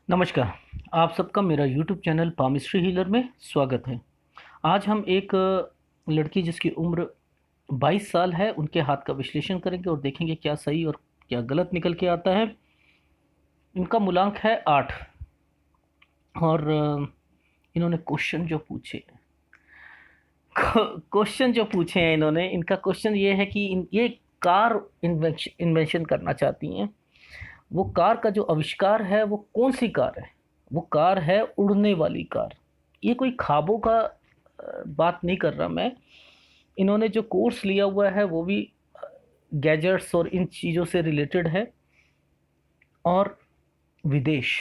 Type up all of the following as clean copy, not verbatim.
नमस्कार। आप सबका मेरा यूट्यूब चैनल पामिस्ट्री हीलर में स्वागत है। आज हम एक लड़की जिसकी उम्र 22 साल है उनके हाथ का विश्लेषण करेंगे और देखेंगे क्या सही और क्या गलत निकल के आता है। इनका मूलांक है 8 और इन्होंने क्वेश्चन जो पूछे हैं इन्होंने, इनका क्वेश्चन ये है कि ये कार इन्वेंशन करना चाहती हैं। वो कार का जो आविष्कार है वो कौन सी कार है? वो कार है उड़ने वाली कार। ये कोई ख्वाबों का बात नहीं कर रहा मैं। इन्होंने जो कोर्स लिया हुआ है वो भी गैजेट्स और इन चीज़ों से रिलेटेड है। और विदेश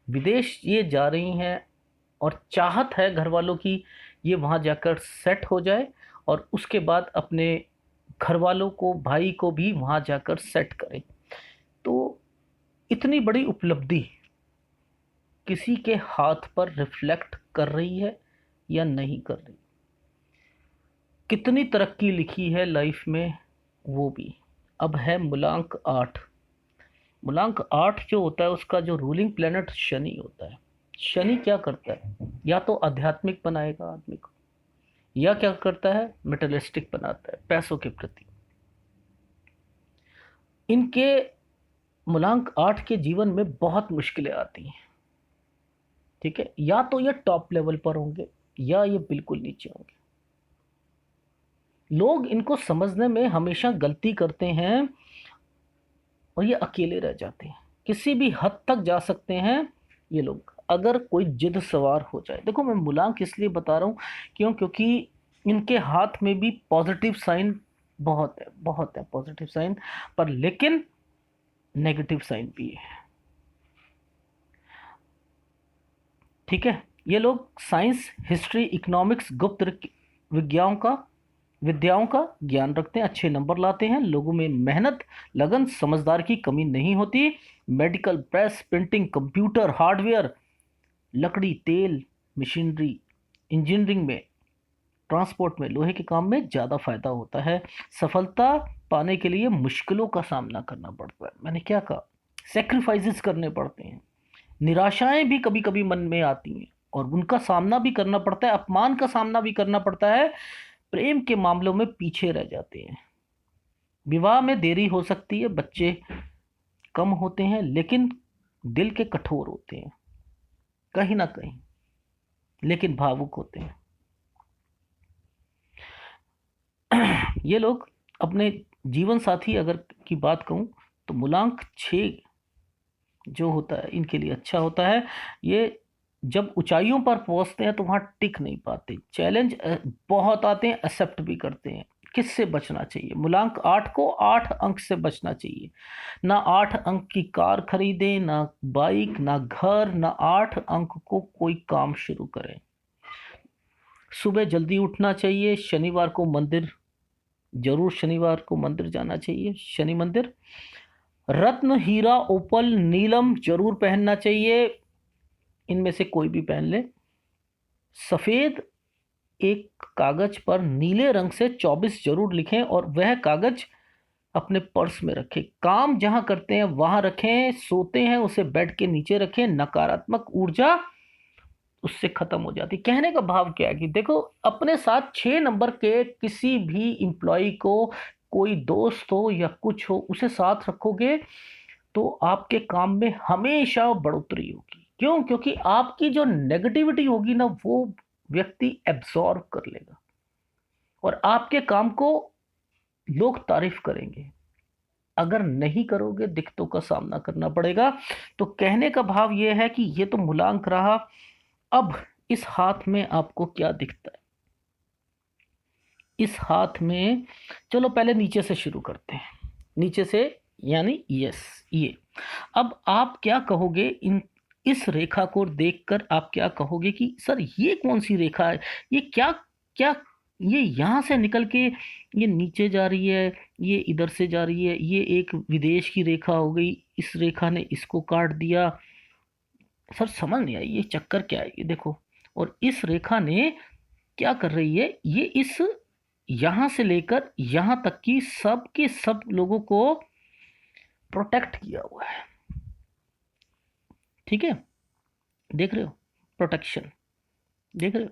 विदेश ये जा रही हैं और चाहत है घर वालों की ये वहाँ जाकर सेट हो जाए और उसके बाद अपने घर वालों को, भाई को भी वहाँ जाकर सेट करें। तो इतनी बड़ी उपलब्धि किसी के हाथ पर रिफ्लेक्ट कर रही है या नहीं कर रही? कितनी तरक्की लिखी है लाइफ में वो भी। अब है मूलांक 8। मूलांक 8 जो होता है उसका जो रूलिंग प्लेनेट शनि होता है। शनि क्या करता है? या तो आध्यात्मिक बनाएगा आदमी को, या क्या करता है, मेटलिस्टिक बनाता है पैसों के प्रति। इनके मूलांक 8 के जीवन में बहुत मुश्किलें आती हैं। ठीक है, या तो ये टॉप लेवल पर होंगे या ये बिल्कुल नीचे होंगे। लोग इनको समझने में हमेशा गलती करते हैं और ये अकेले रह जाते हैं। किसी भी हद तक जा सकते हैं ये लोग अगर कोई जिद सवार हो जाए। देखो, मैं मूलांक इसलिए बता रहा हूँ क्योंकि इनके हाथ में भी पॉजिटिव साइन बहुत है पॉजिटिव साइन, पर लेकिन नेगेटिव साइन भी है। ठीक है, ये लोग साइंस, हिस्ट्री, इकोनॉमिक्स, गुप्त विज्ञानों का विद्याओं का ज्ञान रखते हैं, अच्छे नंबर लाते हैं, लोगों में मेहनत, लगन, समझदार की कमी नहीं होती। Medical, press, printing, computer, hardware, लकड़ी, तेल, मशीनरी, इंजीनियरिंग में, ट्रांसपोर्ट में, लोहे के काम में ज़्यादा फायदा होता है। सफलता पाने के लिए मुश्किलों का सामना करना पड़ता है। मैंने क्या कहा? सेक्रीफाइसेस करने पड़ते हैं। निराशाएं भी कभी कभी मन में आती हैं और उनका सामना भी करना पड़ता है, अपमान का सामना भी करना पड़ता है। प्रेम के मामलों में पीछे रह जाते हैं। विवाह में देरी हो सकती है, बच्चे कम होते हैं, लेकिन दिल के कठोर होते हैं कहीं ना कहीं, लेकिन भावुक होते हैं। ये लोग अपने जीवन साथी अगर की बात कहूं तो मूलांक 6 जो होता है इनके लिए अच्छा होता है। ये जब ऊंचाइयों पर पहुंचते हैं तो वहां टिक नहीं पाते, चैलेंज बहुत आते हैं, एक्सेप्ट भी करते हैं। किससे बचना चाहिए? मूलांक 8 को 8 अंक से बचना चाहिए। ना 8 अंक की कार खरीदें, ना बाइक, ना घर, ना 8 अंक को कोई काम शुरू करें। सुबह जल्दी उठना चाहिए। शनिवार को मंदिर जाना चाहिए, शनि मंदिर। रत्न, हीरा, ओपल, नीलम जरूर पहनना चाहिए। इनमें से कोई भी पहन ले। सफेद एक कागज पर नीले रंग से 24 जरूर लिखें और वह कागज अपने पर्स में रखें। काम जहां करते हैं वहां रखें, सोते हैं उसे बेड के नीचे रखें। नकारात्मक ऊर्जा उससे खत्म हो जाती। कहने का भाव क्या है कि देखो, अपने साथ 6 नंबर के किसी भी इंप्लॉय को, कोई दोस्त हो या कुछ हो, उसे साथ रखोगे तो आपके काम में हमेशा बढ़ोतरी होगी। क्यों? क्योंकि आपकी जो नेगेटिविटी होगी ना, वो व्यक्ति एब्जॉर्व कर लेगा और आपके काम को लोग तारीफ करेंगे। अगर नहीं करोगे दिक्कतों का सामना करना पड़ेगा। तो कहने का भाव यह है कि ये तो मूलांक रहा। अब इस हाथ में आपको क्या दिखता है? इस हाथ में, चलो पहले नीचे से शुरू करते हैं। नीचे से यानी यस, ये। अब आप क्या कहोगे? इन इस रेखा को देखकर आप क्या कहोगे कि सर ये कौन सी रेखा है? ये क्या क्या ये यहां से निकल के ये नीचे जा रही है, ये इधर से जा रही है, ये एक विदेश की रेखा हो गई, इस रेखा ने इसको काट दिया। सर समझ नहीं आई ये चक्कर क्या है? ये देखो, और इस रेखा ने क्या कर रही है? ये इस यहां से लेकर यहां तक की सब के सब लोगों को प्रोटेक्ट किया हुआ है। ठीक है, देख रहे हो, प्रोटेक्शन देख रहे हो,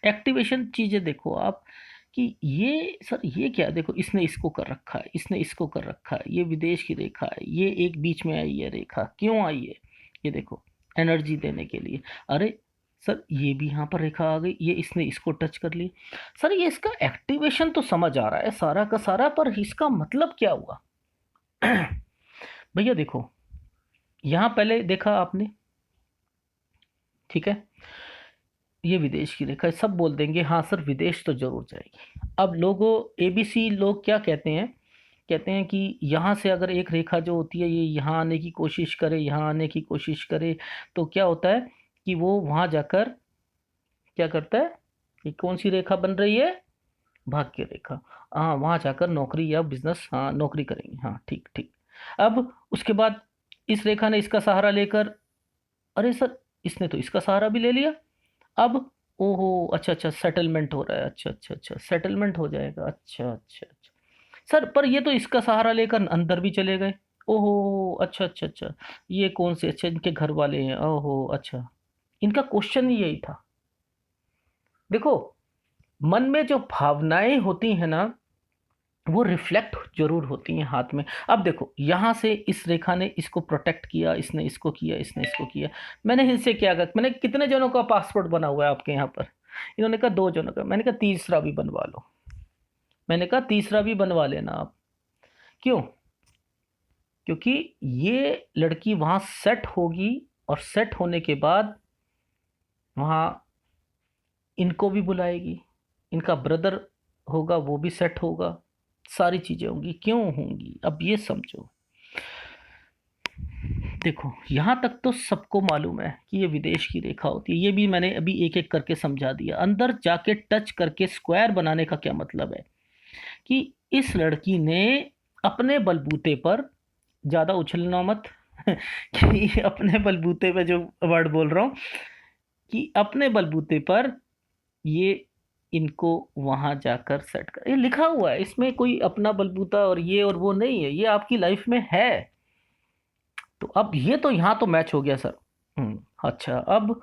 एक्टिवेशन चीजें देखो आप कि ये सर ये क्या, देखो इसने इसको कर रखा है, इसने इसको कर रखा है, ये विदेश की रेखा है, ये एक बीच में आई है रेखा, क्यों आई है, ये देखो एनर्जी देने के लिए। अरे सर ये भी यहाँ पर रेखा आ गई, ये इसने इसको टच कर ली। सर ये इसका एक्टिवेशन तो समझ आ रहा है सारा का सारा, पर इसका मतलब क्या हुआ? भैया देखो, यहाँ पहले देखा आपने, ठीक है, ये विदेश की रेखा है, सब बोल देंगे हाँ सर विदेश तो जरूर जाएगी। अब लोगों, एबीसी लोग क्या कहते हैं, कहते हैं कि यहाँ से अगर एक रेखा जो होती है ये यहाँ आने की कोशिश करे, यहाँ आने की कोशिश करे, तो क्या होता है कि वो वहाँ जाकर क्या करता है, कि कौन सी रेखा बन रही है, भाग्य रेखा। हाँ वहाँ जाकर नौकरी या बिजनेस, हाँ नौकरी करेंगे, हाँ ठीक ठीक। अब उसके बाद इस रेखा ने इसका सहारा लेकर, अरे सर इसने तो इसका सहारा भी ले लिया। अब ओहो अच्छा अच्छा सेटलमेंट हो रहा है, अच्छा अच्छा अच्छा सेटलमेंट हो जाएगा, अच्छा अच्छा अच्छा। सर पर ये तो इसका सहारा लेकर अंदर भी चले गए। ओहो अच्छा अच्छा अच्छा, ये कौन से, अच्छा इनके घर वाले हैं, ओहो अच्छा। इनका क्वेश्चन ही यही था। देखो मन में जो भावनाएं होती हैं ना, वो रिफ्लेक्ट जरूर होती हैं हाथ में। अब देखो यहाँ से इस रेखा ने इसको प्रोटेक्ट किया, इसने इसको किया, इसने इसको किया। मैंने इनसे क्या कहा, मैंने कितने जनों का पासपोर्ट बना हुआ है आपके यहाँ पर? इन्होंने कहा 2 जनों का। मैंने कहा तीसरा भी बनवा लो, मैंने कहा तीसरा भी बनवा लेना आप। क्यों? क्योंकि ये लड़की वहां सेट होगी, और सेट होने के बाद वहां इनको भी बुलाएगी, इनका ब्रदर होगा वो भी सेट होगा, सारी चीजें होंगी। क्यों होंगी अब ये समझो। देखो यहां तक तो सबको मालूम है कि ये विदेश की रेखा होती है, ये भी मैंने अभी एक एक करके समझा दिया। अंदर जाके टच करके स्क्वायर बनाने का क्या मतलब है, कि इस लड़की ने अपने बलबूते पर, ज्यादा उछलना मत कि अपने बलबूते पे जो वर्ड बोल रहा हूं, कि अपने बलबूते पर ये इनको वहां जाकर सेट कर, ये लिखा हुआ है इसमें, कोई अपना बलबूता और ये और वो नहीं है, ये आपकी लाइफ में है। तो अब ये तो यहाँ तो मैच हो गया सर। अच्छा अब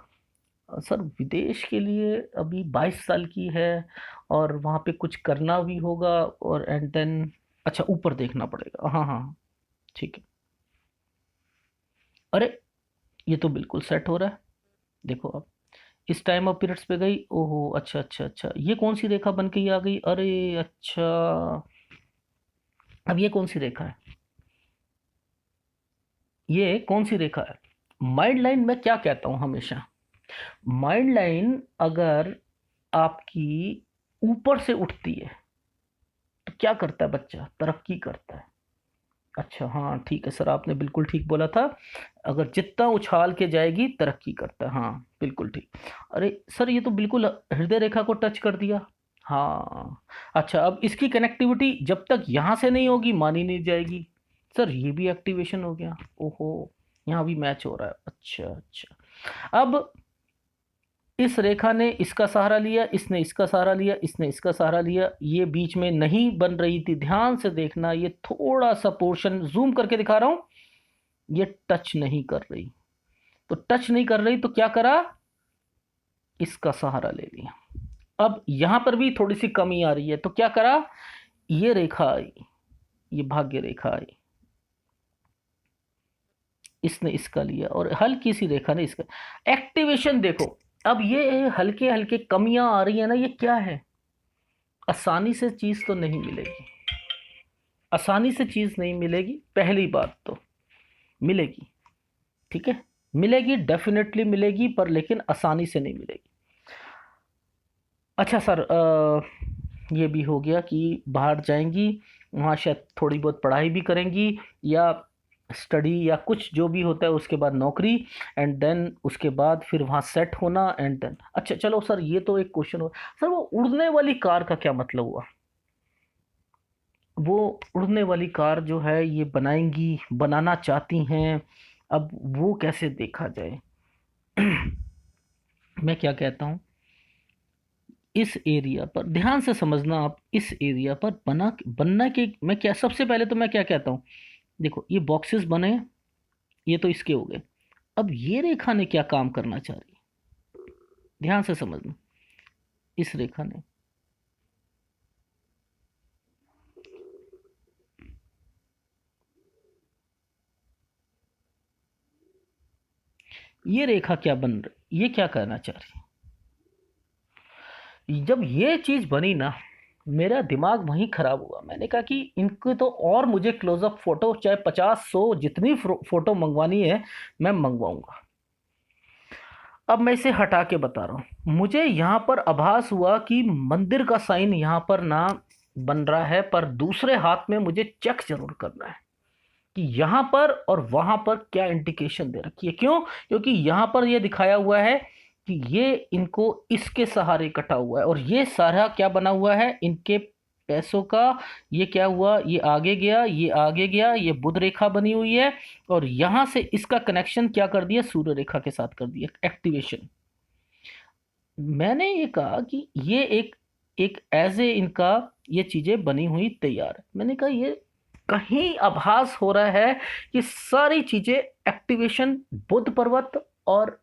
सर विदेश के लिए अभी 22 साल की है, और वहाँ पे कुछ करना भी होगा, और एंड देन अच्छा ऊपर देखना पड़ेगा, हाँ हाँ ठीक है। अरे ये तो बिल्कुल सेट हो रहा है, देखो अब इस टाइम ऑफ पीरियड्स पे गई, ओहो अच्छा अच्छा अच्छा, ये कौन सी रेखा बन के ये आ गई, अरे अच्छा। अब ये कौन सी रेखा है, ये कौन सी रेखा है? माइंड लाइन मैं क्या कहता हूं हमेशा, माइंड लाइन अगर आपकी ऊपर से उठती है तो क्या करता है बच्चा, तरक्की करता है। अच्छा हाँ ठीक है सर, आपने बिल्कुल ठीक बोला था, अगर जितना उछाल के जाएगी तरक्की करता है, हाँ बिल्कुल ठीक। अरे सर ये तो बिल्कुल हृदय रेखा को टच कर दिया। हाँ अच्छा, अब इसकी कनेक्टिविटी जब तक यहाँ से नहीं होगी मानी नहीं जाएगी। सर ये भी एक्टिवेशन हो गया, ओहो यहाँ भी मैच हो रहा है, अच्छा अच्छा। अब इस रेखा ने इसका सहारा लिया, इसने इसका सहारा लिया, इसने इसका सहारा लिया, ये बीच में नहीं बन रही थी, ध्यान से देखना, ये थोड़ा सा पोर्शन जूम करके दिखा रहा हूं, ये टच नहीं कर रही। तो टच नहीं कर रही तो क्या करा, इसका सहारा ले लिया। अब यहां पर भी थोड़ी सी कमी आ रही है, तो क्या करा, ये रेखा आई, ये भाग्य रेखा आई, इसने इसका लिया, और हल्की सी रेखा ने इसका। एक्टिवेशन देखो, अब ये हल्के हल्के कमियां आ रही है ना, ये क्या है, आसानी से चीज तो नहीं मिलेगी, आसानी से चीज नहीं मिलेगी, पहली बात तो मिलेगी, ठीक है, मिलेगी डेफिनेटली मिलेगी, पर लेकिन आसानी से नहीं मिलेगी। अच्छा सर ये भी हो गया कि बाहर जाएंगी, वहाँ शायद थोड़ी बहुत पढ़ाई भी करेंगी, या स्टडी या कुछ जो भी होता है, उसके बाद नौकरी, एंड देन उसके बाद फिर वहाँ सेट होना, एंड देन अच्छा चलो सर ये तो एक क्वेश्चन हो। सर वो उड़ने वाली कार का क्या मतलब हुआ, वो उड़ने वाली कार जो है ये बनाएंगी, बनाना चाहती हैं, अब वो कैसे देखा जाए? मैं क्या कहता हूँ, इस एरिया पर ध्यान से समझना आप, इस एरिया पर बनना के, मैं क्या सबसे पहले तो मैं क्या कहता हूँ, देखो ये बॉक्सेस बने, ये तो इसके हो गए, अब ये रेखा ने क्या काम करना चाह रही है, ध्यान से समझना। इस रेखा ने ये रेखा क्या बन रही, ये क्या करना चाह रही है। जब ये चीज बनी ना, मेरा दिमाग वहीं खराब हुआ। मैंने कहा कि इनको तो और मुझे क्लोजअप फोटो चाहे 50 100 जितनी फोटो मंगवानी है मैं मंगवाऊंगा। अब मैं इसे हटा के बता रहा हूँ। मुझे यहाँ पर आभास हुआ कि मंदिर का साइन यहाँ पर ना बन रहा है, पर दूसरे हाथ में मुझे चेक जरूर करना है कि यहाँ पर और वहां पर क्या इंडिकेशन दे रखी है। क्यों? क्योंकि यहाँ पर ये दिखाया हुआ है कि ये इनको इसके सहारे कटा हुआ है, और ये सारा क्या बना हुआ है, इनके पैसों का। ये क्या हुआ, ये आगे गया, ये आगे गया, ये बुध रेखा बनी हुई है, और यहां से इसका कनेक्शन क्या कर दिया, सूर्य रेखा के साथ कर दिया, एक्टिवेशन। मैंने ये कहा कि ये एक एक एज ए इनका ये चीजें बनी हुई तैयार है। मैंने कहा ये कहीं आभास हो रहा है कि सारी चीजें एक्टिवेशन बुध पर्वत और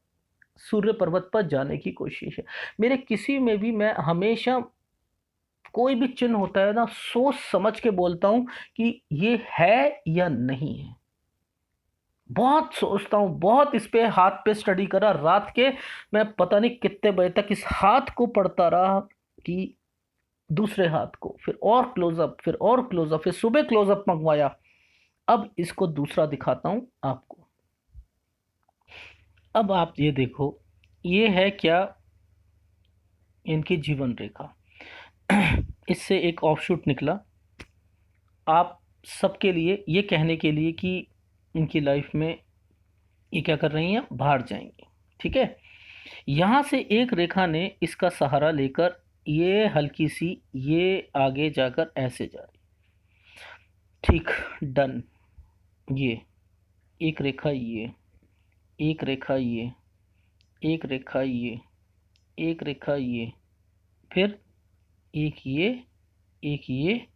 सूर्य पर्वत पर जाने की कोशिश है। मेरे किसी में भी मैं हमेशा कोई भी चिन्ह होता है ना, सोच समझ के बोलता हूं कि ये है या नहीं है। बहुत सोचता हूँ, बहुत इस पे हाथ पे स्टडी करा रात के। मैं पता नहीं कितने बजे तक इस हाथ को पढ़ता रहा कि दूसरे हाथ को, फिर और क्लोजअप, फिर और क्लोजअप, फिर सुबह क्लोजअप मंगवाया। अब इसको दूसरा दिखाता हूं आपको। अब आप ये देखो, ये है क्या, इनकी जीवन रेखा। इससे एक ऑफशूट निकला आप सबके लिए, ये कहने के लिए कि इनकी लाइफ में ये क्या कर रही हैं, बाहर जाएंगी। ठीक है, यहां से एक रेखा ने इसका सहारा लेकर ये हल्की सी ये आगे जाकर ऐसे जा रही। ठीक, डन। ये एक रेखा, ये एक रेखा, ये एक रेखा, ये एक रेखा, ये फिर एक ये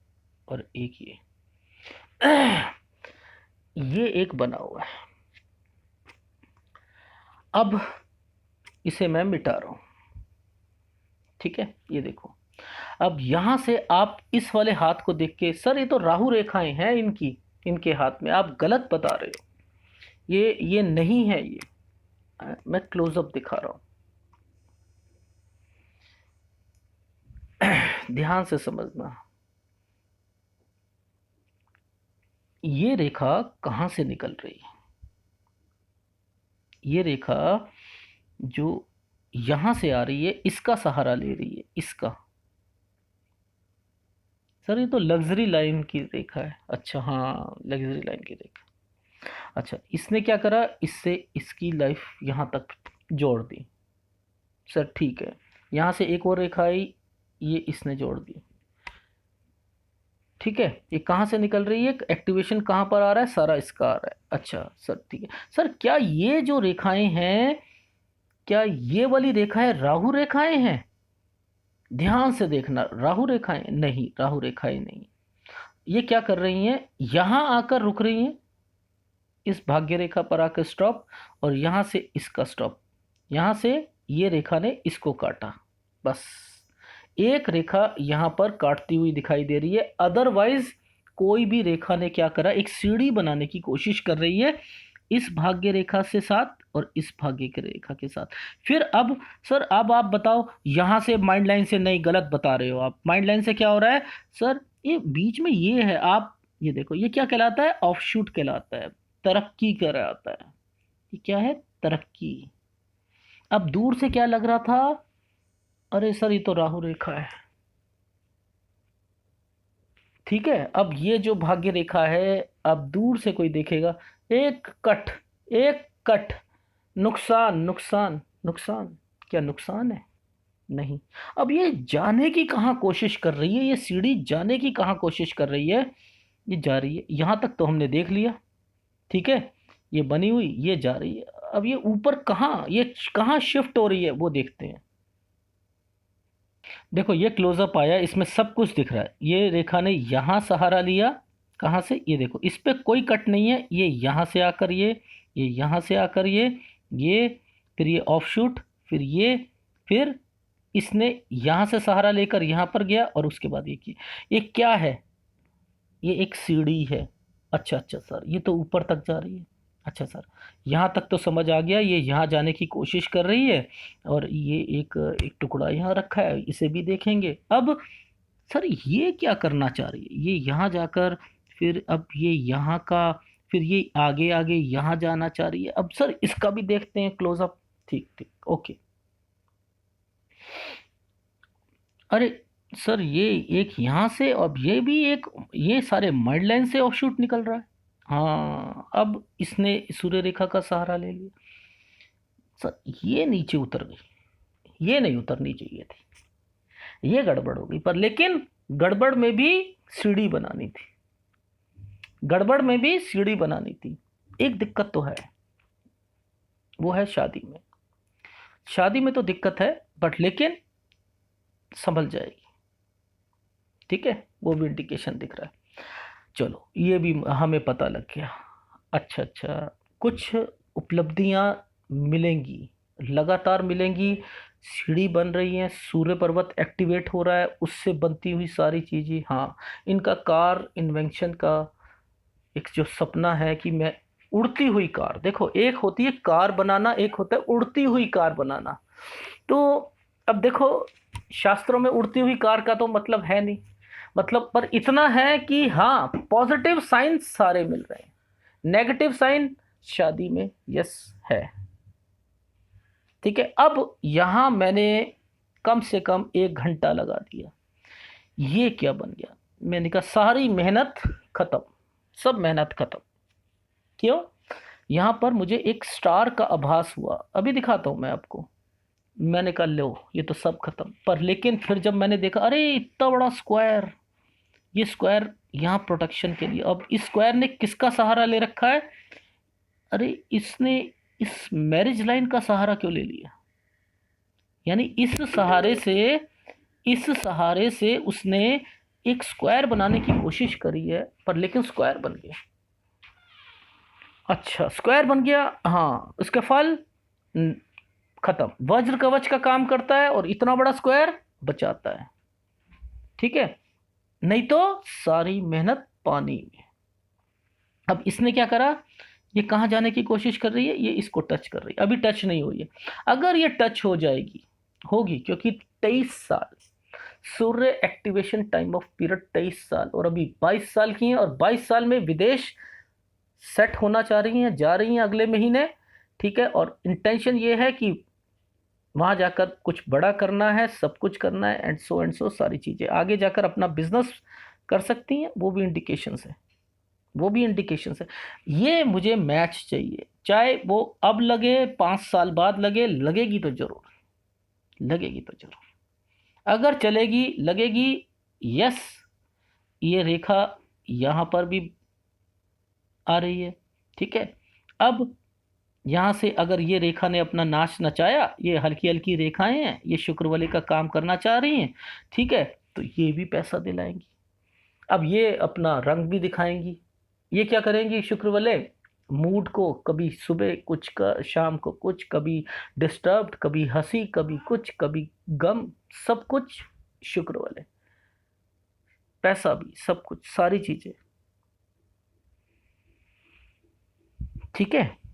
और एक ये ये एक बना हुआ है। अब इसे मैं मिटा रहा हूं। ठीक है, ये देखो। अब यहां से आप इस वाले हाथ को देख के, सर ये तो राहु रेखाएं हैं इनकी, इनके हाथ में, आप गलत बता रहे हो, ये नहीं है ये। मैं क्लोजअप दिखा रहा हूं, ध्यान से समझना। ये रेखा कहां से निकल रही है, ये रेखा जो यहां से आ रही है इसका सहारा ले रही है, इसका। सर ये तो लग्जरी लाइन की रेखा है। अच्छा हाँ, लग्जरी लाइन की रेखा। अच्छा, इसने क्या करा, इससे इसकी लाइफ यहां तक जोड़ दी। सर ठीक है, यहां से एक और रेखा आई, ये इसने जोड़ दी। ठीक है, ये कहाँ से निकल रही है, एक्टिवेशन कहाँ पर आ रहा है, सारा इसका आ रहा है। अच्छा सर ठीक है। सर क्या ये जो रेखाएं हैं, क्या ये वाली रेखाएं राहु रेखाएं हैं? ध्यान से देखना, राहु रेखाएं नहीं, राहु रेखाएं नहीं। ये क्या कर रही हैं, यहां आकर रुक रही हैं, इस भाग्य रेखा पर आकर स्टॉप, और यहां से इसका स्टॉप, यहां से ये रेखा ने इसको काटा। बस एक रेखा यहां पर काटती हुई दिखाई दे रही है, अदरवाइज कोई भी रेखा ने क्या करा, एक सीढ़ी बनाने की कोशिश कर रही है इस भाग्य रेखा से साथ और इस भाग्य की रेखा के साथ। फिर अब सर, अब आप बताओ, यहां से माइंड लाइन से नहीं, गलत बता रहे हो आप। माइंड लाइन से क्या हो रहा है सर, ये बीच में ये है, आप ये देखो, ये क्या कहलाता है, ऑफशूट कहलाता है, तरक्की कहलाता है। ये क्या है, तरक्की। अब दूर से क्या लग रहा था, अरे सर ये तो राहु रेखा है। ठीक है, अब ये जो भाग्य रेखा है, अब दूर से कोई देखेगा, एक कट, एक कट, नुकसान नुकसान नुकसान। क्या नुकसान है? नहीं। अब ये जाने की कहाँ कोशिश कर रही है, ये सीढ़ी जाने की कहाँ कोशिश कर रही है, ये जा रही है यहां तक तो हमने देख लिया। ठीक है, ये बनी हुई, ये जा रही है। अब ये ऊपर कहाँ, ये कहाँ शिफ्ट हो रही है वो देखते हैं। देखो ये क्लोजअप आया, इसमें सब कुछ दिख रहा है। ये रेखा ने यहाँ सहारा लिया, कहाँ से, ये देखो, इस पे कोई कट नहीं है, ये यहाँ से आकर ये ये यहाँ से आकर ये फिर ये ऑफशूट, फिर फिर इसने यहाँ से सहारा लेकर यहाँ पर गया और उसके बाद ये किया। ये क्या है? ये एक सीढ़ी है। अच्छा अच्छा सर, ये तो ऊपर तक जा रही है। अच्छा सर, यहाँ तक तो समझ आ गया, ये यहाँ जाने की कोशिश कर रही है और ये एक एक टुकड़ा यहाँ रखा है, इसे भी देखेंगे। अब सर ये क्या करना चाह रही है? ये यहाँ जाकर फिर अब ये यहाँ का, फिर ये आगे आगे यहाँ जाना चाह रही है। अब सर इसका भी देखते हैं क्लोजअप। ठीक ठीक, ओके। अरे सर, ये एक यहाँ से, अब ये भी एक, ये सारे मड लाइन से ऑफशूट निकल रहा है। हाँ, अब इसने सूर्य रेखा का सहारा ले लिया। सर ये नीचे उतर गई, ये नहीं उतरनी चाहिए थी, ये गड़बड़ हो गई। पर लेकिन गड़बड़ में भी सीढ़ी बनानी थी, गड़बड़ में भी सीढ़ी बनानी थी। एक दिक्कत तो है, वो है शादी में। शादी में तो दिक्कत है, बट लेकिन संभल जाएगी। ठीक है, वो भी इंडिकेशन दिख रहा है। चलो ये भी हमें पता लग गया। अच्छा अच्छा, कुछ उपलब्धियां मिलेंगी, लगातार मिलेंगी। सीढ़ी बन रही है, सूर्य पर्वत एक्टिवेट हो रहा है, उससे बनती हुई सारी चीज़ें। हाँ, इनका कार इन्वेंशन का एक जो सपना है कि मैं उड़ती हुई कार, देखो एक होती है कार बनाना, एक होता है उड़ती हुई कार बनाना। तो अब देखो, शास्त्रों में उड़ती हुई कार का तो मतलब है नहीं, मतलब पर इतना है कि हाँ, पॉजिटिव साइन सारे मिल रहे हैं, नेगेटिव साइन शादी में यस है। ठीक है, अब यहां मैंने कम से कम 1 घंटा लगा दिया। ये क्या बन गया? मैंने कहा सारी मेहनत खत्म, सब मेहनत खत्म। क्यों? यहां पर मुझे एक स्टार का आभास हुआ, अभी दिखाता हूं मैं आपको। मैंने कहा लो, ये तो सब खत्म। पर लेकिन फिर जब मैंने देखा, अरे इतना बड़ा स्क्वायर, ये स्क्वायर यहाँ प्रोटेक्शन के लिए। अब इस स्क्वायर ने किसका सहारा ले रखा है? अरे इसने इस मैरिज लाइन का सहारा क्यों ले लिया? यानी इस सहारे से उसने एक स्क्वायर बनाने की कोशिश करी है, पर लेकिन स्क्वायर बन गया। अच्छा, स्क्वायर बन गया, हाँ, उसका फल खत्म। वज्र कवच का काम करता है और इतना बड़ा स्क्वायर बचाता है। ठीक है, नहीं तो सारी मेहनत पानी में। अब इसने क्या करा? ये कहाँ जाने की कोशिश कर रही है? ये इसको टच कर रही है, अभी टच नहीं हुई है। अगर ये टच हो जाएगी, होगी, क्योंकि 23 साल सूर्य एक्टिवेशन टाइम ऑफ पीरियड 23 साल, और अभी 22 साल की हैं, और 22 साल में विदेश सेट होना चाह रही हैं, जा रही हैं अगले महीने। ठीक है, और इंटेंशन ये है कि वहां जाकर कुछ बड़ा करना है, सब कुछ करना है, एंड सो सारी चीजें, आगे जाकर अपना बिजनेस कर सकती हैं। वो भी इंडिकेशन है, वो भी इंडिकेशन है। ये मुझे मैच चाहिए, चाहे वो अब लगे, 5 साल बाद लगे, लगेगी तो जरूर, लगेगी तो जरूर। अगर चलेगी, लगेगी, यस, ये रेखा यहाँ पर भी आ रही है। ठीक है, अब यहाँ से अगर ये रेखा ने अपना नाच नचाया, ये हल्की हल्की रेखाएं हैं, ये शुक्र वाले का काम करना चाह रही हैं। ठीक है, तो ये भी पैसा दिलाएंगी। अब ये अपना रंग भी दिखाएंगी। ये क्या करेंगी शुक्र वाले? मूड को कभी सुबह कुछ का, शाम को कुछ, कभी डिस्टर्ब्ड, कभी हंसी, कभी कुछ, कभी गम, सब कुछ शुक्र वाले। पैसा भी, सब कुछ, सारी चीजें। ठीक है,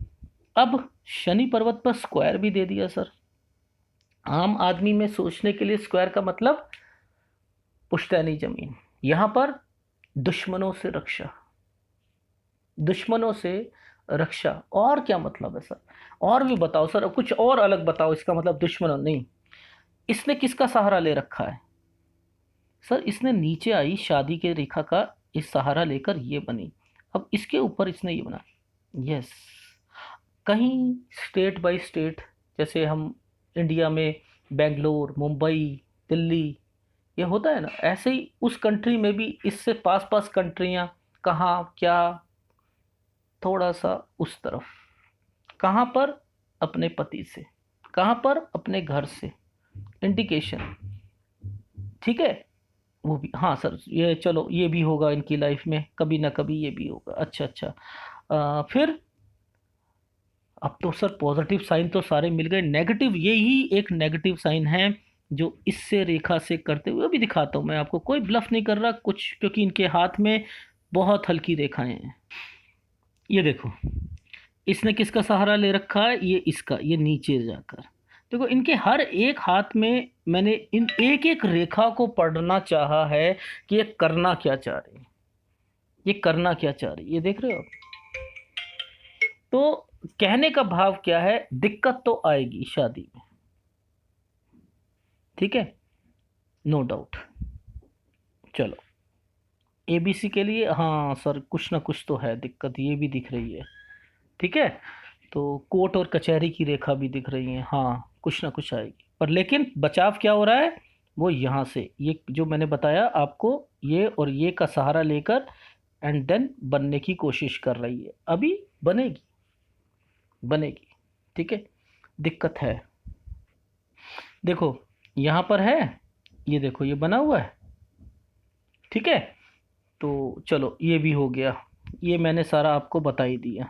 अब शनि पर्वत पर स्क्वायर भी दे दिया सर। आम आदमी में सोचने के लिए स्क्वायर का मतलब पुश्तैनी जमीन, यहां पर दुश्मनों से रक्षा, दुश्मनों से रक्षा। और क्या मतलब है सर? और भी बताओ सर, कुछ और अलग बताओ, इसका मतलब दुश्मनों नहीं। इसने किसका सहारा ले रखा है? सर इसने नीचे आई शादी के रेखा का इस सहारा लेकर ये बनी, अब इसके ऊपर इसने ये बना। यस, कहीं स्टेट बाय स्टेट, जैसे हम इंडिया में बेंगलोर, मुंबई, दिल्ली, ये होता है ना, ऐसे ही उस कंट्री में भी इससे पास पास कंट्रियां, कहाँ क्या, थोड़ा सा उस तरफ। कहाँ पर? अपने पति से। कहाँ पर? अपने घर से। इंडिकेशन। ठीक है, वो भी, हाँ सर, ये चलो, ये भी होगा इनकी लाइफ में, कभी ना कभी ये भी होगा। अच्छा अच्छा, फिर अब तो सर पॉजिटिव साइन तो सारे मिल गए, नेगेटिव यही एक नेगेटिव साइन है जो इससे रेखा से करते हुए भी दिखाता हूं मैं आपको, कोई ब्लफ नहीं कर रहा कुछ, क्योंकि इनके हाथ में बहुत हल्की रेखाएं हैं। ये देखो, इसने किसका सहारा ले रखा है, ये इसका, ये नीचे जाकर देखो, इनके हर एक हाथ में मैंने इन एक एक रेखा को पढ़ना चाहा है कि ये करना क्या चाह रही है, ये करना क्या चाह रही है, ये देख रहे हो आप। तो कहने का भाव क्या है, दिक्कत तो आएगी शादी में, ठीक है, नो डाउट। चलो, एबीसी के लिए हाँ सर कुछ ना कुछ तो है दिक्कत, ये भी दिख रही है, ठीक है। तो कोर्ट और कचहरी की रेखा भी दिख रही है, हाँ कुछ ना कुछ आएगी, पर लेकिन बचाव क्या हो रहा है, वो यहाँ से ये जो मैंने बताया आपको, ये और ये का सहारा लेकर एंड देन बनने की कोशिश कर रही है, अभी बनेगी, बनेगी, ठीक है। दिक्कत है, देखो यहाँ पर है, ये देखो ये बना हुआ है, ठीक है। तो चलो ये भी हो गया, ये मैंने सारा आपको बता ही दिया,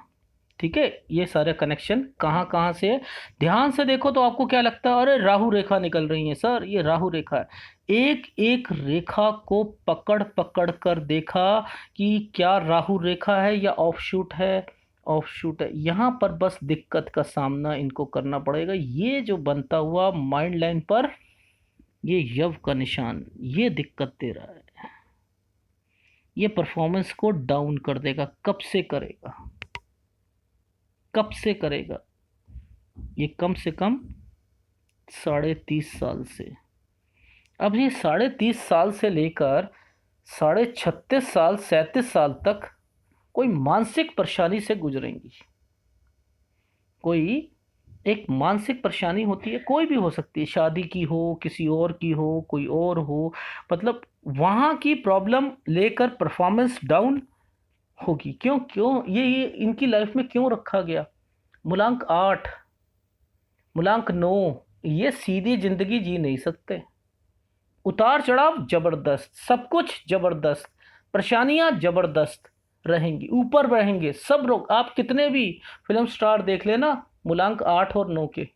ठीक है। ये सारे कनेक्शन कहाँ कहाँ से है, ध्यान से देखो तो आपको क्या लगता है, अरे राहु रेखा निकल रही है सर, ये राहु रेखा है। एक एक रेखा को पकड़ पकड़ कर देखा कि क्या राहु रेखा है या ऑफशूट है, ऑफशूट है। यहाँ पर बस दिक्कत का सामना इनको करना पड़ेगा, ये जो बनता हुआ माइंड लाइन पर ये यव का निशान, ये दिक्कत दे रहा है, ये परफॉर्मेंस को डाउन कर देगा। कब से करेगा, कब से करेगा, ये कम से कम 30.5 साल से। अब ये 30.5 साल से लेकर 36.5 साल 37 साल तक कोई मानसिक परेशानी से गुजरेंगी, कोई एक मानसिक परेशानी होती है, कोई भी हो सकती है, शादी की हो, किसी और की हो, कोई और हो, मतलब वहाँ की प्रॉब्लम लेकर परफॉर्मेंस डाउन होगी। क्यों क्यों ये इनकी लाइफ में क्यों रखा गया, मूलांक 8, मूलांक 9, ये सीधी जिंदगी जी नहीं सकते, उतार चढ़ाव जबरदस्त, सब कुछ जबरदस्त, परेशानियां जबरदस्त रहेंगी, ऊपर रहेंगे सब लोग। आप कितने भी फिल्म स्टार देख लेना, मूलांक 8 और 9 के,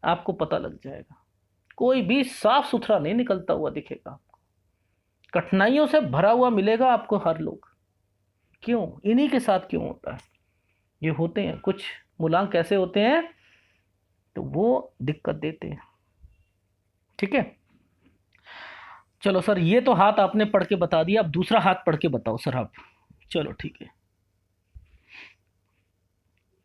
आपको पता लग जाएगा, कोई भी साफ सुथरा नहीं निकलता हुआ दिखेगा आपको, कठिनाइयों से भरा हुआ मिलेगा आपको हर लोग। क्यों, इन्हीं के साथ क्यों होता है, ये होते हैं कुछ मूलांक ऐसे होते हैं, तो वो दिक्कत देते हैं, ठीक है। चलो सर, ये तो हाथ आपने पढ़ के बता दिया, अब दूसरा हाथ पढ़ के बताओ सर आप। चलो ठीक है,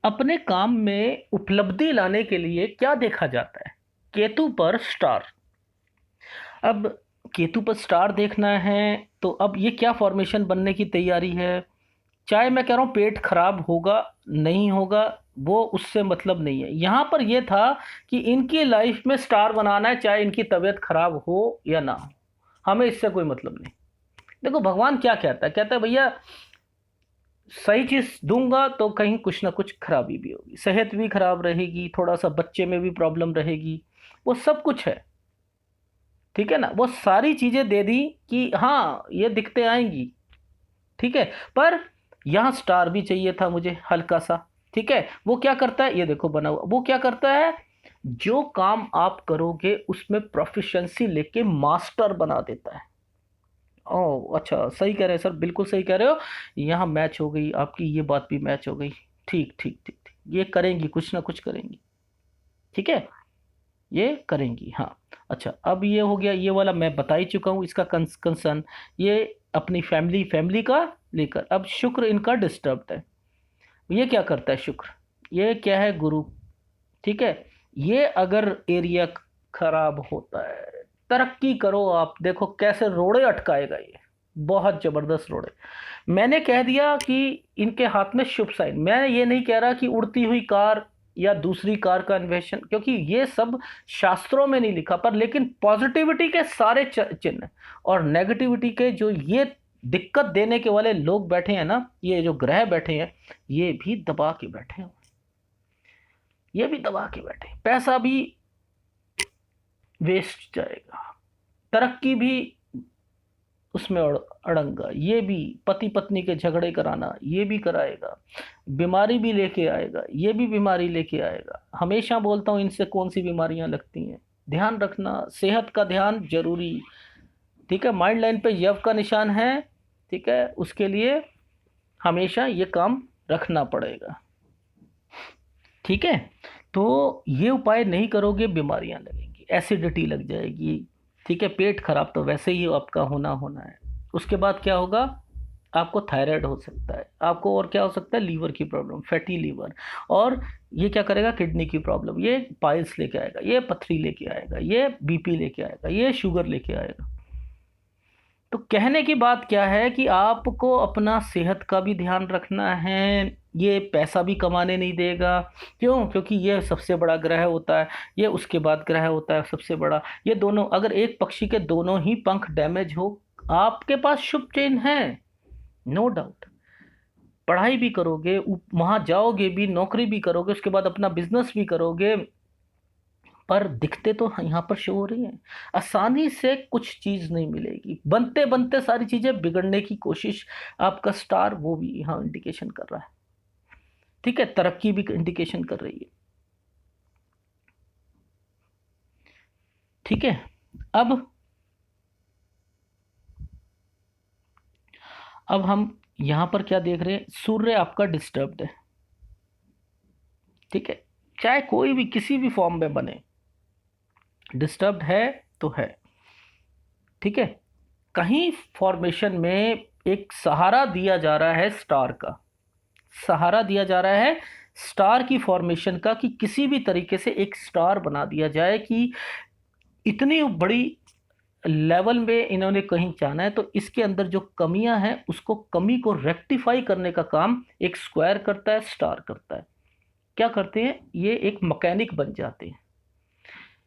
अपने काम में उपलब्धि लाने के लिए क्या देखा जाता है, केतु पर स्टार। अब केतु पर स्टार देखना है, तो अब ये क्या फॉर्मेशन बनने की तैयारी है, चाहे मैं कह रहा हूँ पेट खराब होगा नहीं होगा, वो उससे मतलब नहीं है, यहाँ पर ये था कि इनकी लाइफ में स्टार बनाना है, चाहे इनकी तबीयत खराब हो या ना हो, हमें इससे कोई मतलब नहीं। देखो भगवान क्या कहता है, कहता है भैया सही चीज दूंगा तो कहीं कुछ ना कुछ खराबी भी होगी, सेहत भी खराब रहेगी, थोड़ा सा बच्चे में भी प्रॉब्लम रहेगी, वो सब कुछ है, ठीक है ना। वो सारी चीजें दे दी कि हाँ ये दिक्कतें आएंगी, ठीक है, पर यहाँ स्टार भी चाहिए था मुझे हल्का सा, ठीक है। वो क्या करता है, ये देखो बना हुआ, वो क्या करता है, जो काम आप करोगे उसमें प्रोफिशिएंसी लेके मास्टर बना देता है। ओह अच्छा, सही कह रहे हैं सर, बिल्कुल सही कह रहे हो, यहाँ मैच हो गई आपकी, ये बात भी मैच हो गई, ठीक ठीक ठीक ठीक, ये करेंगी कुछ ना कुछ करेंगी, ठीक है, ये करेंगी हाँ। अच्छा, अब ये हो गया, ये वाला मैं बता ही चुका हूँ इसका कंसर्न, ये अपनी फैमिली फैमिली का लेकर। अब शुक्र इनका डिस्टर्ब्ड है, ये क्या करता है शुक्र, ये क्या है गुरु, ठीक है। ये अगर एरिया खराब होता है, तरक्की करो आप, देखो कैसे रोड़े अटकाएगा ये, बहुत जबरदस्त रोड़े। मैंने कह दिया कि इनके हाथ में शुभ साइन, मैं ये नहीं कह रहा कि उड़ती हुई कार या दूसरी कार का अन्वेषण, क्योंकि ये सब शास्त्रों में नहीं लिखा, पर लेकिन पॉजिटिविटी के सारे चिन्ह और नेगेटिविटी के जो ये दिक्कत देने के वाले लोग बैठे हैं ना, ये जो ग्रह बैठे हैं, ये भी दबा के बैठे हैं, ये भी दबा के बैठे, पैसा भी वेस्ट जाएगा, तरक्की भी उसमें अड़ंगा, ये भी पति पत्नी के झगड़े कराना, ये भी कराएगा, बीमारी भी लेके आएगा, ये भी बीमारी लेके आएगा। हमेशा बोलता हूँ इनसे कौन सी बीमारियां लगती हैं। ध्यान रखना, सेहत का ध्यान जरूरी। ठीक है, माइंड लाइन पे यव का निशान है, ठीक है, उसके लिए हमेशा ये काम रखना पड़ेगा। ठीक है, तो ये उपाय नहीं करोगे बीमारियां लगेंगी, एसिडिटी लग जाएगी। ठीक है, पेट खराब तो वैसे ही आपका होना होना है। उसके बाद क्या होगा, आपको थायराइड हो सकता है, आपको और क्या हो सकता है, लीवर की प्रॉब्लम, फैटी लीवर। और ये क्या करेगा, किडनी की प्रॉब्लम, ये पाइल्स लेके आएगा, ये पथरी लेके आएगा, ये बीपी लेके आएगा, ये शुगर लेके आएगा। तो कहने की बात क्या है कि आपको अपना सेहत का भी ध्यान रखना है। ये पैसा भी कमाने नहीं देगा। क्यों? क्योंकि ये सबसे बड़ा ग्रह होता है, ये उसके बाद ग्रह होता है सबसे बड़ा। ये दोनों, अगर एक पक्षी के दोनों ही पंख डैमेज हो, आपके पास शुभ चिन्ह है, नो डाउट। पढ़ाई भी करोगे, वहां जाओगे भी, नौकरी भी करोगे, उसके बाद अपना बिजनेस भी करोगे, पर दिखते तो यहाँ पर शो हो रही हैं। आसानी से कुछ चीज नहीं मिलेगी, बनते बनते सारी चीजें बिगड़ने की कोशिश। आपका स्टार वो भी यहाँ इंडिकेशन कर रहा है। ठीक है, तरक्की भी इंडिकेशन कर रही है। ठीक है, अब हम यहां पर क्या देख रहे हैं, सूर्य आपका डिस्टर्ब्ड है। ठीक है, चाहे कोई भी किसी भी फॉर्म में बने, डिस्टर्ब्ड है तो है। ठीक है, कहीं फॉर्मेशन में एक सहारा दिया जा रहा है स्टार का, सहारा दिया जा रहा है स्टार की फॉर्मेशन का, कि किसी भी तरीके से एक स्टार बना दिया जाए, कि इतनी बड़ी लेवल में इन्होंने कहीं जाना है, तो इसके अंदर जो कमियां हैं उसको, कमी को रेक्टिफाई करने का काम एक स्क्वायर करता है, स्टार करता है। क्या करते हैं, ये एक मैकेनिक बन जाते हैं।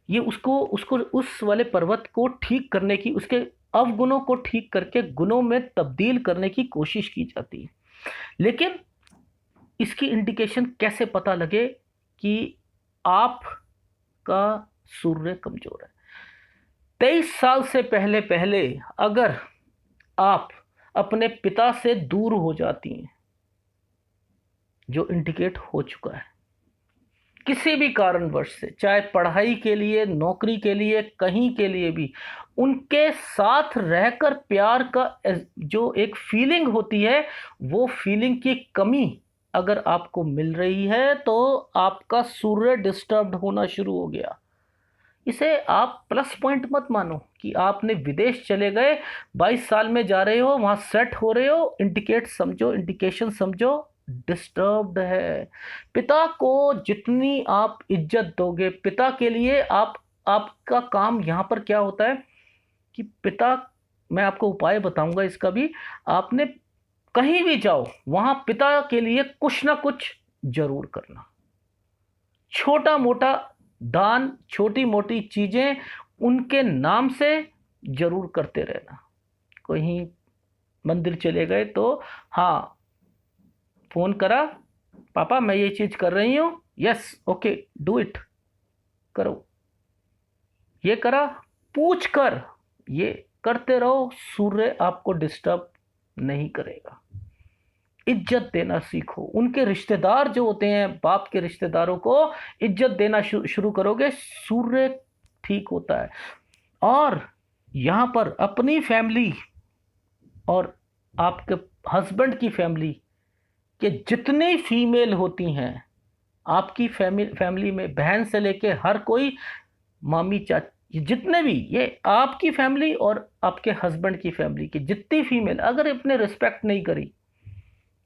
ये उसको उसको उस वाले पर्वत को ठीक करने की, उसके अवगुणों को ठीक करके गुणों में तब्दील करने की कोशिश की जाती है। लेकिन इसकी इंडिकेशन कैसे पता लगे कि आपका सूर्य कमजोर है? 23 साल से पहले पहले अगर आप अपने पिता से दूर हो जाती हैं, जो इंडिकेट हो चुका है किसी भी कारणवश से, चाहे पढ़ाई के लिए, नौकरी के लिए, कहीं के लिए भी, उनके साथ रहकर प्यार का जो एक फीलिंग होती है, वो फीलिंग की कमी अगर आपको मिल रही है, तो आपका सूर्य डिस्टर्ब होना शुरू हो गया। इसे आप प्लस पॉइंट मत मानो कि आपने विदेश चले गए, 22 साल में जा रहे हो, वहां सेट हो रहे हो, इंडिकेट समझो, इंडिकेशन समझो, डिस्टर्ब्ड है। पिता को जितनी आप इज्जत दोगे, पिता के लिए आपका काम यहां पर क्या होता है कि पिता, मैं आपको उपाय बताऊंगा इसका भी, आपने कहीं भी जाओ वहां पिता के लिए कुछ ना कुछ जरूर करना। छोटा मोटा दान, छोटी मोटी चीजें उनके नाम से जरूर करते रहना। कहीं मंदिर चले गए तो हाँ, फोन करा, पापा मैं ये चीज कर रही हूं, यस ओके डू इट, करो। ये करा, पूछ कर ये करते रहो, सूर्य आपको डिस्टर्ब नहीं करेगा। इज्जत देना सीखो। उनके रिश्तेदार जो होते हैं, बाप के रिश्तेदारों को इज्जत देना शुरू करोगे, सूर्य ठीक होता है। और यहां पर अपनी फैमिली और आपके हस्बैंड की फैमिली के जितनी फीमेल होती हैं, आपकी फैमिली में बहन से लेके हर कोई, मामी, चाची, जितने भी, ये आपकी फैमिली और आपके हस्बैंड की फैमिली की जितनी फीमेल अगर अपने रिस्पेक्ट नहीं करी,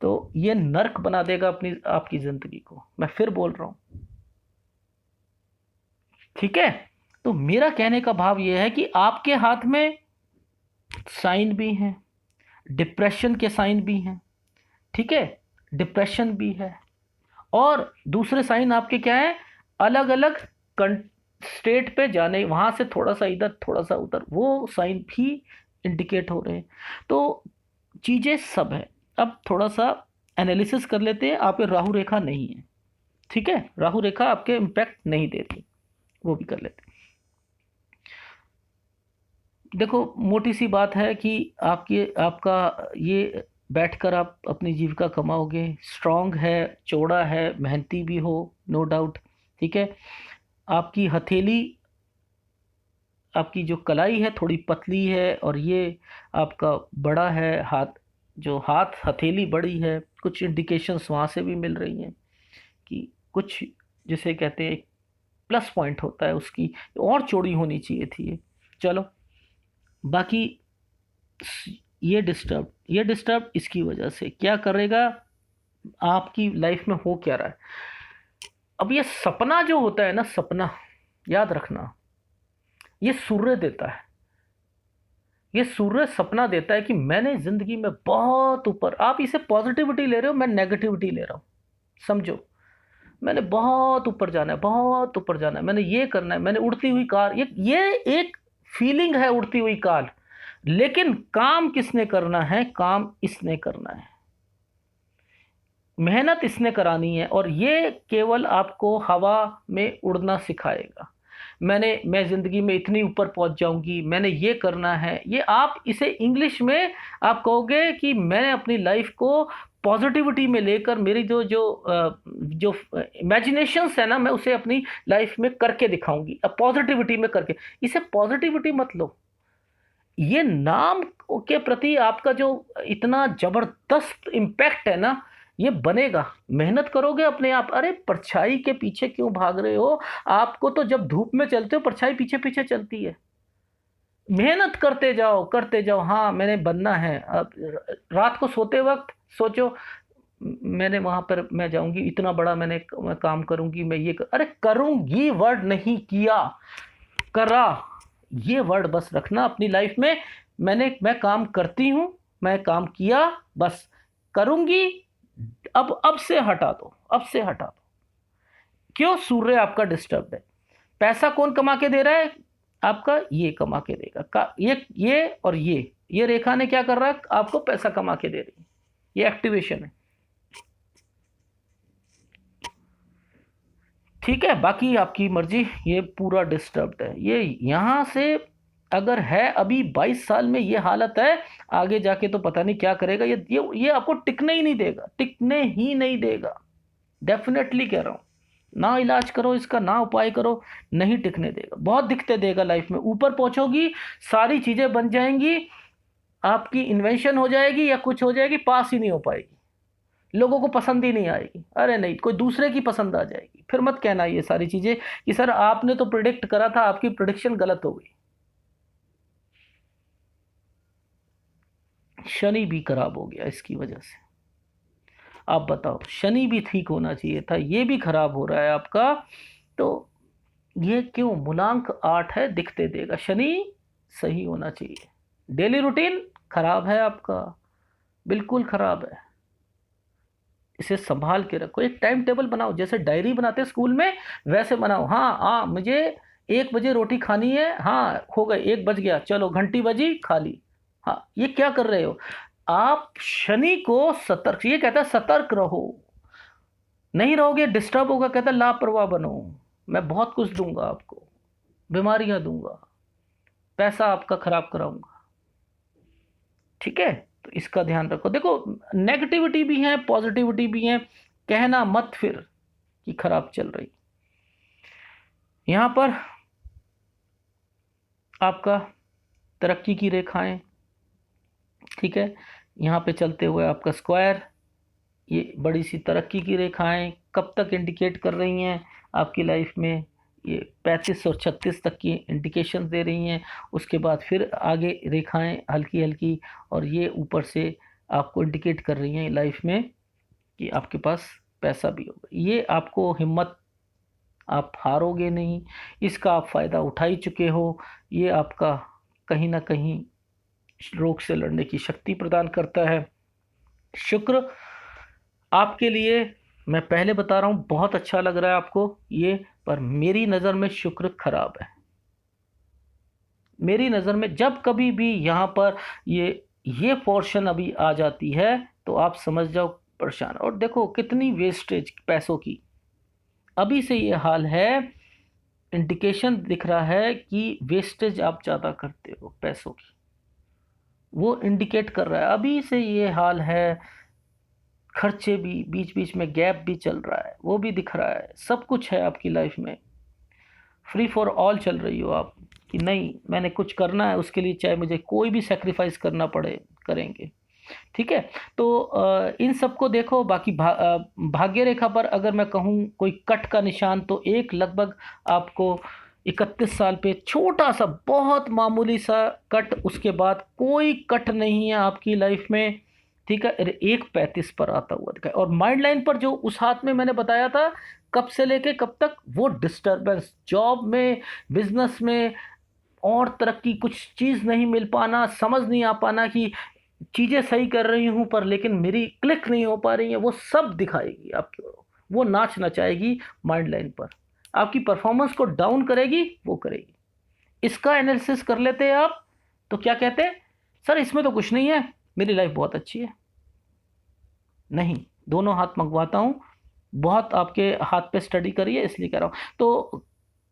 तो ये नर्क बना देगा अपनी आपकी जिंदगी को। मैं फिर बोल रहा हूं। ठीक है, तो मेरा कहने का भाव यह है कि आपके हाथ में साइन भी हैं, डिप्रेशन के साइन भी हैं। ठीक है, डिप्रेशन भी है। और दूसरे साइन आपके क्या है, अलग अलग स्टेट पे जाने, वहां से थोड़ा सा इधर थोड़ा सा उधर, वो साइन भी इंडिकेट हो रहे हैं। तो चीजें सब है। अब थोड़ा सा एनालिसिस कर लेते हैं। आप राहु रेखा नहीं है, ठीक है, राहु रेखा आपके इम्पैक्ट नहीं देती, वो भी कर लेते हैं। देखो मोटी सी बात है कि आपका ये बैठकर आप अपनी जीविका कमाओगे, स्ट्रांग है, चौड़ा है, मेहनती भी हो, नो डाउट। ठीक है। आपकी हथेली, आपकी जो कलाई है थोड़ी पतली है, और ये आपका बड़ा है हाथ, जो हाथ हथेली बड़ी है, कुछ इंडिकेशंस वहाँ से भी मिल रही हैं कि कुछ, जिसे कहते हैं एक प्लस पॉइंट होता है उसकी, और चौड़ी होनी चाहिए थी ये। चलो, बाकी ये डिस्टर्ब इसकी वजह से क्या करेगा, आपकी लाइफ में हो क्या रहा है। अब ये सपना जो होता है ना, सपना, याद रखना, ये सूर्य देता है। ये सूर्य सपना देता है कि मैंने जिंदगी में बहुत ऊपर, आप इसे पॉजिटिविटी ले रहे हो, मैं नेगेटिविटी ले रहा हूं, समझो। मैंने बहुत ऊपर जाना है, बहुत ऊपर जाना है, मैंने ये करना है, मैंने उड़ती हुई कार, ये एक फीलिंग है, उड़ती हुई कार। लेकिन काम किसने करना है, काम इसने करना है, मेहनत इसने करानी है, और ये केवल आपको हवा में उड़ना सिखाएगा। मैं ज़िंदगी में इतनी ऊपर पहुंच जाऊंगी, मैंने ये करना है, ये आप इसे इंग्लिश में आप कहोगे कि मैंने अपनी लाइफ को पॉजिटिविटी में लेकर, मेरी जो जो जो इमेजिनेशंस है ना, मैं उसे अपनी लाइफ में करके दिखाऊंगी, अब पॉजिटिविटी में करके। इसे पॉजिटिविटी मत लो, ये नाम के प्रति आपका जो इतना जबरदस्त इम्पैक्ट है ना, ये बनेगा। मेहनत करोगे अपने आप, अरे परछाई के पीछे क्यों भाग रहे हो, आपको तो जब धूप में चलते हो परछाई पीछे पीछे चलती है। मेहनत करते जाओ, करते जाओ, हाँ मैंने बनना है। अब रात को सोते वक्त सोचो, मैंने वहां पर मैं जाऊंगी, इतना बड़ा मैं काम करूंगी, मैं अरे करूंगी वर्ड नहीं किया, करा, ये वर्ड बस रखना अपनी लाइफ में। मैं काम करती हूं, मैं काम किया, बस करूंगी। अब से हटा दो, अब से हटा दो। क्यों, सूर्य आपका डिस्टर्ब है। पैसा कौन कमा के दे रहा है, आपका ये कमा के देगा ये और ये रेखा ने क्या कर रहा है, आपको पैसा कमा के दे रही है, ये एक्टिवेशन है। ठीक है, बाकी आपकी मर्जी। ये पूरा डिस्टर्ब्ड है, ये यहां से अगर है अभी 22 साल में ये हालत है, आगे जाके तो पता नहीं क्या करेगा। ये आपको टिकने ही नहीं देगा, टिकने ही नहीं देगा, डेफिनेटली कह रहा हूं। ना इलाज करो इसका, ना उपाय करो, नहीं टिकने देगा, बहुत दिक्कतें देगा लाइफ में। ऊपर पहुंचोगी, सारी चीजें बन जाएंगी, आपकी इन्वेंशन हो जाएगी या कुछ हो जाएगी, पास ही नहीं हो पाएगी, लोगों को पसंद ही नहीं आएगी, अरे नहीं कोई दूसरे की पसंद आ जाएगी। फिर मत कहना ये सारी चीजें कि सर आपने तो प्रिडिक्ट करा था, आपकी प्रिडिक्शन गलत हो गई। शनि भी खराब हो गया इसकी वजह से। आप बताओ, शनि भी ठीक होना चाहिए था, ये भी खराब हो रहा है आपका। तो ये क्यों, मूलांक 8 है, दिखते देगा। शनि सही होना चाहिए, डेली रूटीन खराब है आपका, बिल्कुल खराब है। इसे संभाल के रखो, एक टाइम टेबल बनाओ, जैसे डायरी बनाते हैं स्कूल में, वैसे बनाओ। हाँ हाँ, मुझे 1 बजे रोटी खानी है, हाँ हो गए, 1 बज गया, चलो घंटी बजी, खा ली। हाँ, ये क्या कर रहे हो आप, शनि को सतर्क, ये कहता है सतर्क रहो, नहीं रहोगे डिस्टर्ब होगा, कहता है लापरवाह बनो, मैं बहुत कुछ दूंगा आपको, बीमारियां दूंगा, पैसा आपका खराब कराऊंगा। ठीक है, तो इसका ध्यान रखो। देखो, नेगेटिविटी भी है, पॉजिटिविटी भी है, कहना मत फिर कि खराब चल रही। यहां पर आपका तरक्की की रेखाएं, ठीक है, यहाँ पे चलते हुए आपका स्क्वायर, ये बड़ी सी तरक्की की रेखाएं कब तक इंडिकेट कर रही हैं आपकी लाइफ में, ये 35 और 36 तक की इंडिकेशन दे रही हैं। उसके बाद फिर आगे रेखाएं हल्की हल्की, और ये ऊपर से आपको इंडिकेट कर रही हैं लाइफ में कि आपके पास पैसा भी होगा। ये आपको हिम्मत, आप हारोगे नहीं, इसका आप फ़ायदा उठा ही चुके हो। ये आपका कहीं ना कहीं रोग से लड़ने की शक्ति प्रदान करता है। शुक्र आपके लिए, मैं पहले बता रहा हूं, बहुत अच्छा लग रहा है आपको ये, पर मेरी नज़र में शुक्र खराब है। मेरी नज़र में जब कभी भी यहाँ पर ये पोर्शन अभी आ जाती है, तो आप समझ जाओ परेशान। और देखो कितनी वेस्टेज पैसों की, अभी से ये हाल है, इंडिकेशन दिख रहा है कि वेस्टेज आप ज़्यादा करते हो पैसों की, वो इंडिकेट कर रहा है अभी से ये हाल है। खर्चे भी बीच बीच में गैप भी चल रहा है, वो भी दिख रहा है। सब कुछ है आपकी लाइफ में, फ्री फॉर ऑल चल रही हो आप कि नहीं मैंने कुछ करना है, उसके लिए चाहे मुझे कोई भी सेक्रीफाइस करना पड़े करेंगे। ठीक है। तो इन सबको देखो। बाकी भाग्य रेखा पर अगर मैं कहूँ कोई कट का निशान, तो एक लगभग आपको 31 साल पे छोटा सा बहुत मामूली सा कट, उसके बाद कोई कट नहीं है आपकी लाइफ में। ठीक है। एक 35 पर आता हुआ दिखा, और माइंड लाइन पर जो उस हाथ में मैंने बताया था कब से लेके कब तक, वो डिस्टरबेंस जॉब में, बिजनेस में, और तरक्की, कुछ चीज़ नहीं मिल पाना, समझ नहीं आ पाना कि चीज़ें सही कर रही हूँ पर लेकिन मेरी क्लिक नहीं हो पा रही है, वो सब दिखाएगी आपकी। वो नाच नचाएगी माइंड लाइन पर, आपकी परफॉर्मेंस को डाउन करेगी, वो करेगी। इसका एनालिसिस कर लेते हैं आप, तो क्या कहते हैं सर इसमें तो कुछ नहीं है, मेरी लाइफ बहुत अच्छी है। नहीं, दोनों हाथ मंगवाता हूँ, बहुत आपके हाथ पे स्टडी करिए इसलिए कह रहा हूँ। तो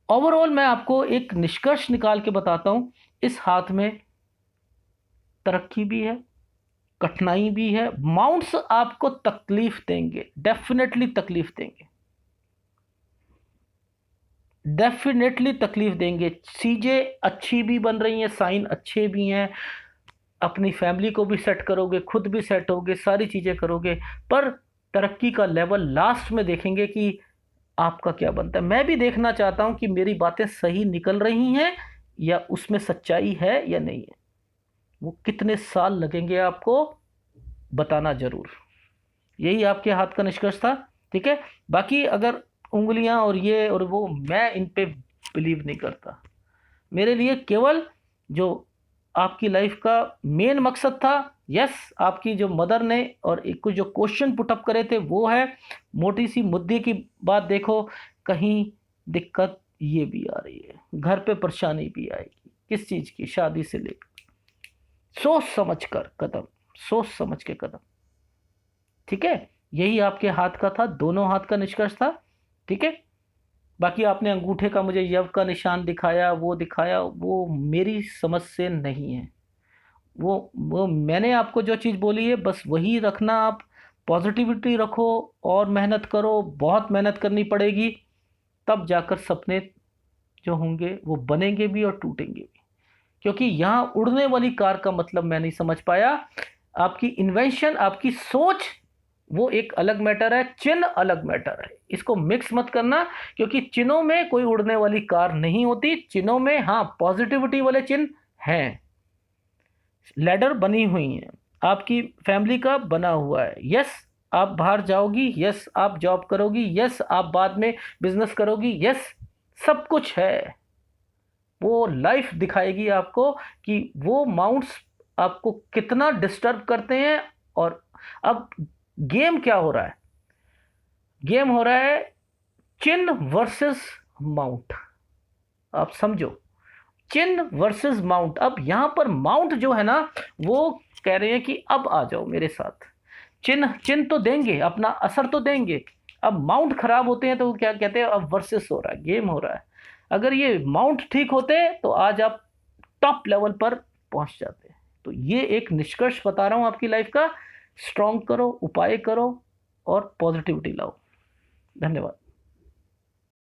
ओवरऑल मैं आपको एक निष्कर्ष निकाल के बताता हूँ, इस हाथ में तरक्की भी है, कठिनाई भी है। माउंट्स आपको तकलीफ देंगे, डेफिनेटली तकलीफ देंगे, डेफिनेटली तकलीफ देंगे। चीजें अच्छी भी बन रही हैं, साइन अच्छे भी हैं, अपनी फैमिली को भी सेट करोगे, खुद भी सेट होगे, सारी चीजें करोगे, पर तरक्की का लेवल लास्ट में देखेंगे कि आपका क्या बनता है। मैं भी देखना चाहता हूं कि मेरी बातें सही निकल रही हैं या उसमें सच्चाई है या नहीं है। वो कितने साल लगेंगे आपको बताना जरूर। यही आपके हाथ का निष्कर्ष था। ठीक है। बाकी अगर उंगलियां और ये और वो, मैं इन पे बिलीव नहीं करता। मेरे लिए केवल जो आपकी लाइफ का मेन मकसद था, यस, आपकी जो मदर ने और एक कुछ जो क्वेश्चन पुटअप करे थे वो है। मोटी सी मुद्दे की बात देखो, कहीं दिक्कत ये भी आ रही है, घर पे परेशानी भी आएगी, किस चीज़ की, शादी से लेकर। सोच समझ कर कदम, सोच समझ के कदम। ठीक है। यही आपके हाथ का था, दोनों हाथ का निष्कर्ष था। ठीक है। बाकी आपने अंगूठे का मुझे यव का निशान दिखाया, वो दिखाया, वो मेरी समझ से नहीं है। वो मैंने आपको जो चीज़ बोली है बस वही रखना आप। पॉजिटिविटी रखो और मेहनत करो, बहुत मेहनत करनी पड़ेगी, तब जाकर सपने जो होंगे वो बनेंगे भी और टूटेंगे भी। क्योंकि यहाँ उड़ने वाली कार का मतलब मैं नहीं समझ पाया। आपकी इन्वेंशन, आपकी सोच, वो एक अलग मैटर है, चिन्ह अलग मैटर है। इसको मिक्स मत करना, क्योंकि चिन्हों में कोई उड़ने वाली कार नहीं होती। चिन्हों में हाँ पॉजिटिविटी वाले चिन्ह हैं, लैडर बनी हुई है, आपकी फैमिली का बना हुआ है। यस, आप बाहर जाओगी, यस आप जॉब करोगी, यस आप बाद में बिजनेस करोगी, यस सब कुछ है। वो लाइफ दिखाएगी आपको कि वो माउंट्स आपको कितना डिस्टर्ब करते हैं। और अब गेम क्या हो रहा है? गेम हो रहा है चिन्ह वर्सेस माउंट। आप समझो, चिन्ह वर्सेस माउंट। अब यहां पर माउंट जो है ना, वो कह रहे हैं कि अब आ जाओ मेरे साथ। चिन्ह चिन्ह तो देंगे, अपना असर तो देंगे। अब माउंट खराब होते हैं तो क्या कहते हैं, अब वर्सेस हो रहा है, गेम हो रहा है। अगर ये माउंट ठीक होते तो आज आप टॉप लेवल पर पहुंच जाते। तो ये एक निष्कर्ष बता रहा हूं आपकी लाइफ का। स्ट्रांग करो, उपाय करो और पॉजिटिविटी लाओ। धन्यवाद।